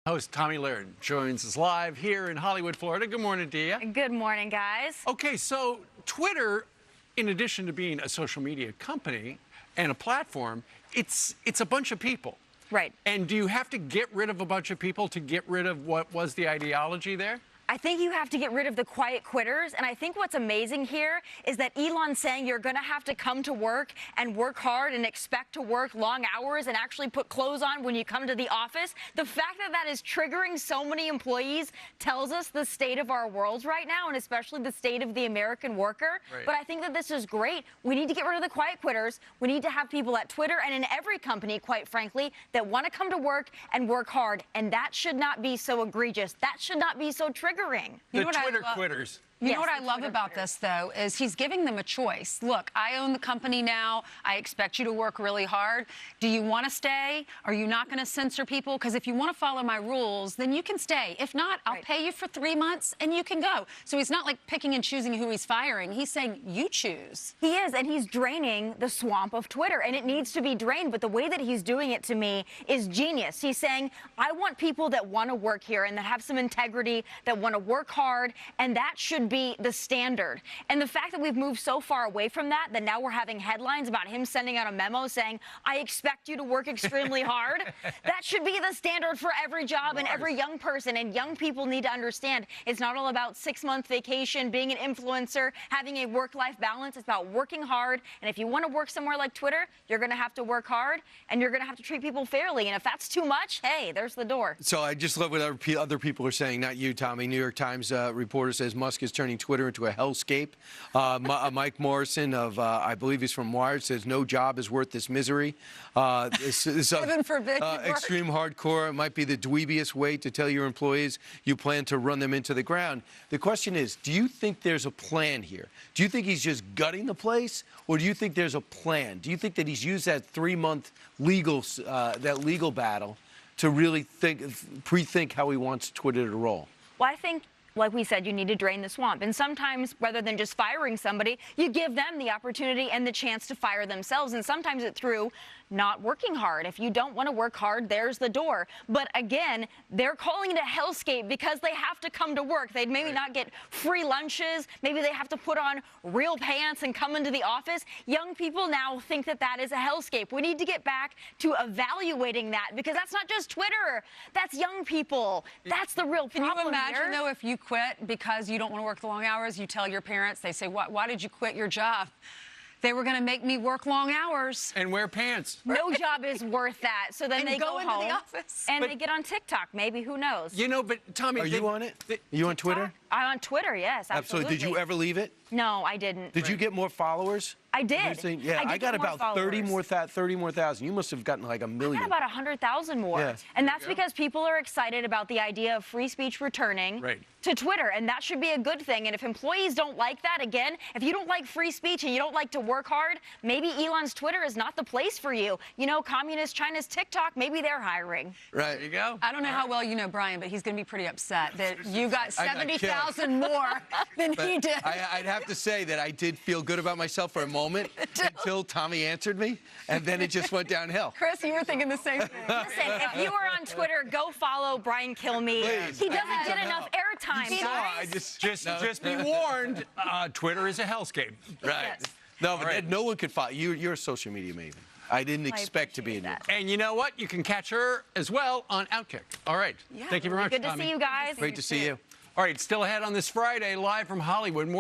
Host Tomi Lahren joins us live here in Hollywood, Florida. Good morning to you. Good morning, guys. Okay, so Twitter, in addition to being a social media company and a platform, it's a bunch of people. Right. And do you have to get rid of a bunch of people to get rid of what was the ideology there? I think you have to get rid of the quiet quitters. And I think what's amazing here is that Elon's saying you're going to have to come to work and work hard and expect to work long hours and actually put clothes on when you come to the office. The fact that that is triggering so many employees tells us the state of our world right now, and especially the state of the American worker. Right. But I think that this is great. We need to get rid of the quiet quitters. We need to have people at Twitter and in every company, quite frankly, that want to come to work and work hard. And that should not be so egregious. That should not be so triggering. The Twitter quitters. You know what I love about this, though, is he's giving them a choice. Look, I own the company now. I expect you to work really hard. Do you want to stay? Are you not going to censor people? Because if you want to follow my rules, then you can stay. If not, I'll pay you for 3 months and you can go. So he's not like picking and choosing who he's firing. He's saying you choose. He is, and he's draining the swamp of Twitter, and it needs to be drained. But the way that he's doing it, to me, is genius. He's saying, I want people that want to work here and that have some integrity, that want to work hard, and that should be the standard. And the fact that we've moved so far away from that now we're having headlines about him sending out a memo saying, I expect you to work extremely hard. That should be the standard for every job and every young person. And young people need to understand it's not all about 6-month vacation, being an influencer, having a work-life balance. It's about working hard. And if you want to work somewhere like Twitter, you're going to have to work hard and you're going to have to treat people fairly. And if that's too much, hey, there's the door. So I just love what other people are saying, not you, Tommy. New York Times reporter says Musk is turning Twitter into a hellscape. Mike Morrison of, I believe he's from Wired, says no job is worth this misery. Heaven forbid. Extreme hardcore might be the dweebiest way to tell your employees you plan to run them into the ground. The question is, do you think there's a plan here? Do you think he's just gutting the place, or do you think there's a plan? Do you think that he's used that 3-month legal battle to really pre-think how he wants Twitter to roll? Well, I think, like we said, you need to drain the swamp. And sometimes, rather than just firing somebody, you give them the opportunity and the chance to fire themselves. And sometimes it's through not working hard. If you don't want to work hard, there's the door. But again, they're calling it a hellscape because they have to come to work. They maybe not get free lunches. Maybe they have to put on real pants and come into the office. Young people now think that that is a hellscape. We need to get back to evaluating that, because that's not just Twitter. That's young people. That's the real problem. Can you imagine, here. though, if you quit because you don't want to work the long hours, you tell your parents, they say, why did you quit your job? They were going to make me work long hours. And wear pants. No job is worth that. So then they go into home the office. and they get on TikTok. Maybe, who knows? You know, but Tommy, Are you on it? Are you on Twitter? I'm on Twitter, yes, absolutely. Did you ever leave it? No, I didn't. Did you get more followers? I did. Yeah, I got about 30 more thousand. You must have gotten like a million. I got about 100,000 more. Yeah. And that's because people are excited about the idea of free speech returning to Twitter. And that should be a good thing. And if employees don't like that, again, if you don't like free speech and you don't like to work hard, maybe Elon's Twitter is not the place for you. You know, communist China's TikTok, maybe they're hiring. Right. There you go. I don't know how well you know Brian, but he's going to be pretty upset that you got 70,000 more than he did. I'd have to say that I did feel good about myself for a moment until Tommy answered me, and then it just went downhill. Chris, you were thinking the same thing. Listen, if you are on Twitter, go follow Brian Kilmeade. Please. He doesn't get enough airtime, guys. Just be warned, Twitter is a hellscape. Right. Yes. No, but no one could follow. You're a social media maven. I didn't expect to be in your that. And you know what? You can catch her as well on Outkick. All right. Yeah. Thank you very much, Good to Tommy. see you guys. Great to see you. All right, still ahead on this Friday, live from Hollywood. More